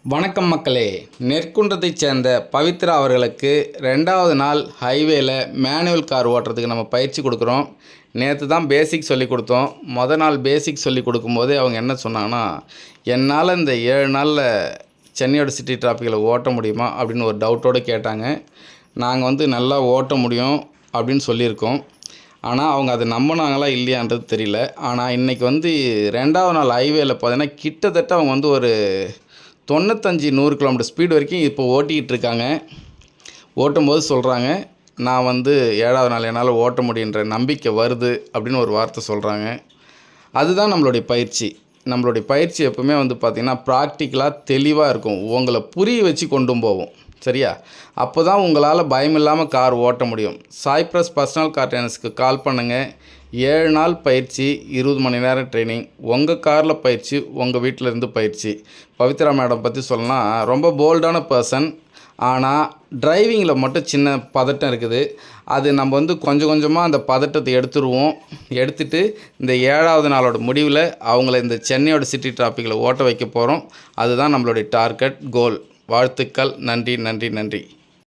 வணக்கம் மக்களே. நெற்குன்றத்தைச் சேர்ந்த பவித்ரா அவர்களுக்கு 2வது நாள் ஹைவேல மேனுவல் கார் ஓட்டுறதுக்கு நம்ம பயிற்சி கொடுக்குறோம். நேற்று தான் பேசிக் சொல்லி கொடுத்தோம். நாள் பேசிக் சொல்லி கொடுக்கும்போதே அவங்க என்ன சொன்னாங்கன்னா, என்னால் இந்த 7 நாளில் சென்னையோட சிட்டி டிராஃபிக்கில் ஓட்ட முடியுமா அப்படின்னு ஒரு டவுட்டோடு கேட்டாங்க. நாங்கள் நல்லா ஓட்ட முடியும் அப்படின்னு சொல்லியிருக்கோம். ஆனால் அவங்க அதை நம்பினாங்களா இல்லையான்றது தெரியல. ஆனால் இன்றைக்கி 2வது நாள் ஹைவேல பார்த்தீங்கன்னா கிட்டத்தட்ட அவங்க ஒரு 95-100 கிலோமீட்டர் ஸ்பீடு வரைக்கும் இப்போ ஓட்டிக்கிட்டு இருக்காங்க. ஓட்டும்போது சொல்கிறாங்க, நான் 7வது நாள் என்னால் ஓட்ட முடியுன்ற நம்பிக்கை வருது அப்படின்னு ஒரு வார்த்தை சொல்கிறாங்க. அதுதான் நம்மளுடைய பயிற்சி. நம்மளுடைய பயிற்சி எப்பவுமே பார்த்திங்கன்னா ப்ராக்டிக்கலாக தெளிவாக இருக்கும். உங்களை புரிய வச்சு கொண்டு போவோம். சரியா? அப்போ தான் உங்களால் பயம் இல்லாமல் கார் ஓட்ட முடியும். சாய்ப்ரஸ் பர்சனல் கார் ட்ரைனர்ஸ்க்கு கால் பண்ணுங்கள். 7 நாள் பயிற்சி, 20 மணி நேரம் ட்ரைனிங். உங்கள் காரில் பயிற்சி, உங்கள் வீட்டில் இருந்து பயிற்சி. பவித்ரா மேடம் பற்றி சொல்லலாம், ரொம்ப போல்டான பர்சன். ஆனால் டிரைவிங்கில் மட்டும் சின்ன பதட்டம் இருக்குது. அது நம்ம கொஞ்சம் கொஞ்சமாக அந்த பதட்டத்தை எடுத்துட்டு இந்த 7வது நாளோட முடிவில் அவங்கள இந்த சென்னையோட சிட்டி டிராஃபிக்கில் ஓட்ட வைக்க போகிறோம். அதுதான் நம்மளுடைய டார்கெட் கோல். வாழ்த்துக்கள். நன்றி.